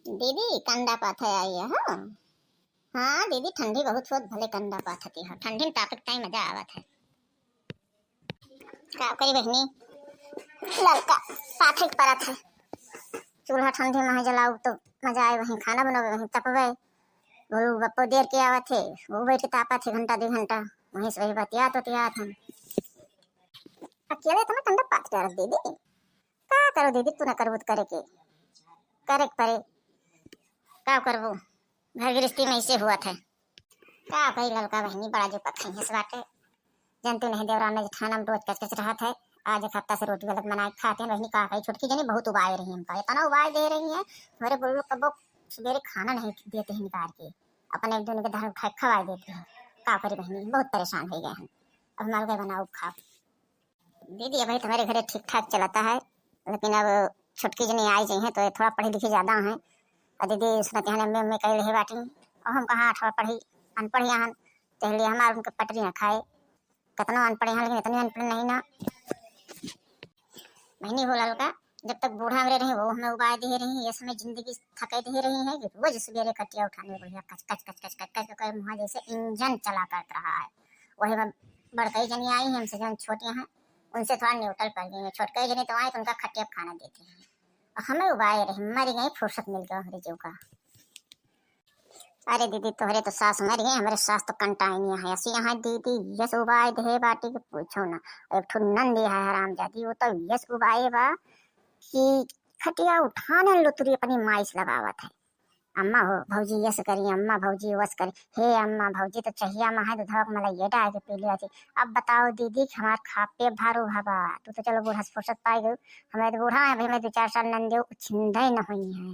दीदी कंडा पाथा आई है। हाँ हाँ दीदी ठंडी बहुत होत भले कंडा पाथती है। ठंडी में तापक टाइम मजा आवत है। का करी बहनी लड़का पाथे परत है। चूल्हा ठंडी में जलाऊ तो मजा आए। वहीं खाना बनावे वहीं तपवे। वो बप्पो देर के आवत है। वो बैठ के तापा थे घंटा 2 घंटा वहीं से वही बतियात होतियात हम। अकेले तुम्हें कंडा पाथ कर दीदी का करो दीदी तू न करबूत करे के परे का करबो। घर गृहस्थी में ऐसे हुआ था। का कही लड़का बहनी बड़ा जो पत्थर है इस बाटे जानते नहीं देवरान ने खाना में रोज कच रहा था। आज एक हफ्ता से रोटी गलत बनाए खाते हैं। वही का कही छोटकी जनी बहुत उबाए रही है। हमका इतना उबाए दे रही है। हमारे बुल्लू कबो सवेरे खाना नहीं देते हैं निकाल के अपने एक दून के धर उठा खवाए देते हैं। का करी बहनी बहुत परेशान हो गए हैं। अब माल गए बनाओ खा दीदी। अब तुम्हारे घरे ठीक ठाक चलाता है लेकिन अब छोटकी जनी आई गई है तो थोड़ा पढ़ी लिखी ज्यादा है। और दीदी सुनते हैं में कही रहे बाटी और हम कहाँ थोड़ा पढ़ी अनपढ़ यहाँ तो लिए हमारे उनके पटरी न खाए कितना अनपढ़ यहाँ लेकिन इतनी अनपढ़ नहीं ना बहनी हो लड़का। जब तक बूढ़ा मेरे रहे वो हमें उबाए दे रही है। ये समय जिंदगी थके दे रही है कि रोज सवेरे कटिया उठाने बढ़िया कच कच कच कच कच कच कर मुँह जैसे इंजन चला करता रहा है। वही बड़कई जनी आई है हमसे जन छोटियाँ हैं उनसे थोड़ा न्यूट्रल पड़ गई है। छोटकई जनी तो आए तो उनका खटिया खाना देते हैं और हमें उबाए रहे मर गई फुर्सत मिल गया हमारे जीव का। अरे दीदी तोहरे तो सास मर गई हमारे सास तो कंटाइनिया है ऐसी यहाँ दीदी यस उबाए दे बाटी के पूछो ना। एक ठो नंदी है हराम जाती वो तो यस उबाए बा कि खटिया उठाने लुतरी अपनी माइस लगावत है। अम्मा हो भौजी यस करी अम्मा भौजी वस करी हे अम्मा भौजी तो चाहिए अम्मा है तो धक मलाई ये डाल के पी लिया थी। अब बताओ दीदी हमारे खापे भारो भाबा तू तो चलो बूढ़ा फुर्सत पाई गई। हमें तो बूढ़ा है भाई मैं 2-4 साल नंदे छिंदा न हुई है।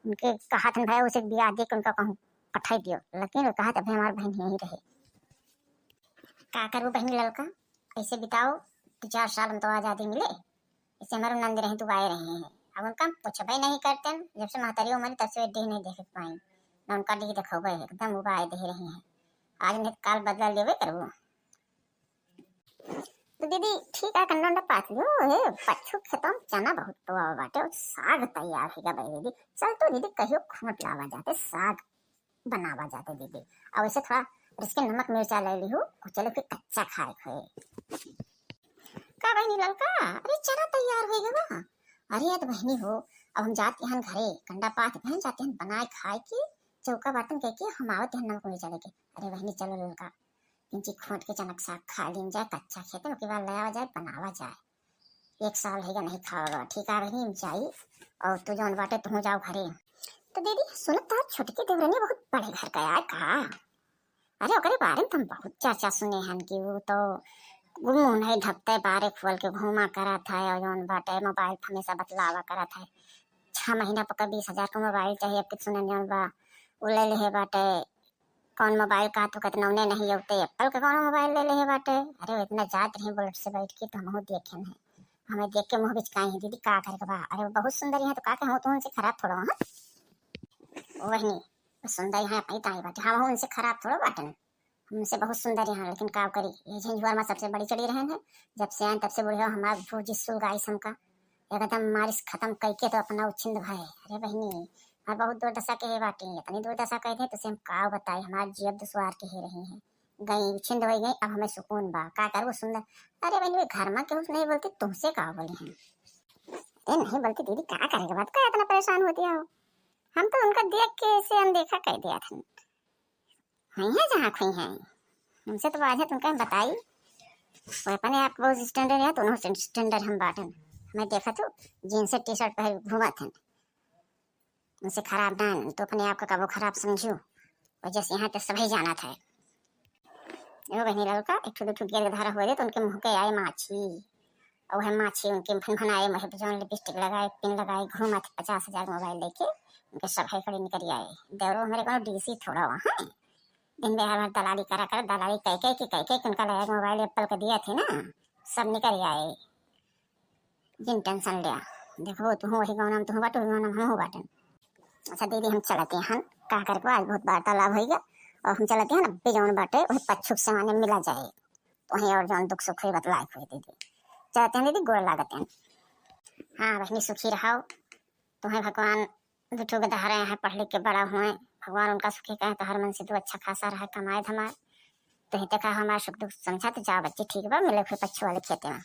उनके कहा था भाई उसे ब्याह दे के उनका कहूँ पठाई दियो लेकिन कहा था भाई हमारी बहन यहीं रहे। का करूँ बहन लड़का ऐसे बिताओ 2-4 साल में तो आज़ादी मिले। इससे हमारे नंद रहे तो आए रहे हैं। अब उनका पुछबे नहीं करते जब से महतारी उम्र तब से देह नहीं देख पाई न उनका डी देखो एकदम उबाए दे रही हैं। आज नहीं काल बदला लेवे करबो तो दीदी ठीक है कंडा पात लो हे पच्छू खत्म चना बहुत तो बाटे साग तैयार होगा भाई दीदी। चल तो दीदी कहियो खोट लावा जाते साग बनावा जाते दीदी। अब ऐसे थोड़ा इसके नमक मिर्चा ले ली हो और चलो फिर कच्चा खाए खोए का बहनी लड़का। अरे चना तैयार हो गया। अरे तो बहनी हो अब हम जाते हैं घरे कंडा पात बहन जाते हैं बनाए खाए के चौका बर्तन कह के हम आवते हैं नमक मिर्चा लेके। अरे बहनी चलो लड़का किंची खोट के चनक साग खा लीन जाए कच्चा खेते में के बाद लाया जाए बनावा जाए। 1 साल है नहीं खाओगा ठीक है बहनी जाई और तू जौन बाटे तुम जाओ घरे। तो दीदी सुनो तो छोटकी देवरानी बहुत बड़े घर का यार कहा। अरे ओकरे बारे में तुम बहुत चर्चा सुने हैं कि वो तो मुंह नहीं ढकते बारे खोल के घूमा करा था और जौन बाटे मोबाइल हमेशा बतलावा करा था। 6 महीना पर 20,000 का मोबाइल चाहिए अब कित सुने जौन बा वो ले ले बाटे कौन मोबाइल का तो कितना उन्हें नहीं होते एप्पल का कौन मोबाइल ले ले बाटे। अरे इतना जात रही बुलेट से बैठ के तो हम देखे हैं हमें देख के मुँह बिचकाए हैं दीदी का करे बा। अरे वो बहुत सुंदर है तो का कहूँ तो उनसे खराब थोड़ा वही सुंदर है अपनी ताई बाटे हम उनसे खराब थोड़ा बाटे हमसे बहुत सुंदर यहाँ लेकिन का करी ये झंझुआ में सबसे बड़ी चढ़ी रहे हैं। जब से आए तब से बुढ़िया हमारा भूजी सुलगाई समका एकदम मारिश खत्म करके तो अपना उछिंद भाई। अरे बहनी हमारे बहुत दुर्दशा के है बाटी इतनी दुर्दशा कहे थे तो हम का बताए हमारे जीव दुश्वार के ही रही है गई छिंद हो गई। अब हमें सुकून बा का कर वो सुंदर। अरे बहनी घर में क्यों नहीं बोलती तुमसे का बोली हैं नहीं बोलती दीदी क्या करेगा बात का इतना परेशान होती हो। हम तो उनका देख के इसे अनदेखा कर दिया था है जहाँ खुई है हमसे तो आज है तुमका बताई वो अपने आप बहुत स्टैंडर्ड है तो स्टैंडर्ड हम बाटन मैं देखा तो जीन्स टी-शर्ट पहन घूमा थे उनसे खराब ना तो अपने आप का कबो खराब समझू और जैसे यहाँ तक सभी जाना था। वो बहनी लड़का एक छोटे गेर धारा हुए तो उनके मुँह के आए माछी और वह माछी उनके फनफनाए महे जौन लिपस्टिक लगाए पिन लगाए घूमा थे 50,000 मोबाइल लेके उनके सफाई खड़ी निकल आए। देवरो हमारे को डीसी थोड़ा वहाँ दिन में हमारे दलाली करा कर दलाली कह के उनका लगा मोबाइल एप्पल का दिया थे ना सब निकल आए जिन टेंशन लिया देखो तुम वही गाँव नाम तुम बाटो नाम हम बाटन। अच्छा दीदी हम चलते हैं का कर आज बहुत वार्तालाप होगा और हम चलते हैं ना जौन बाटे वही पच्छुक से माने मिला जाए वहीं और जौन दुख सुख हुई बतलाए हुई दीदी चलते हैं दीदी गोड़ लागते हैं। हाँ बहनी सुखी रहो तुम्हें भगवान दुठो गधा रहे हैं, पढ़ लिख के बड़ा हुए, भगवान उनका सुखी कहे तो हर मन से तो अच्छा खासा रहे, कमाए धमाए। तो ही देखा हमारा सुख दुख समझा। तो जाओ बच्चे, ठीक बा, मिले फिर पच्छू वाले खेते में।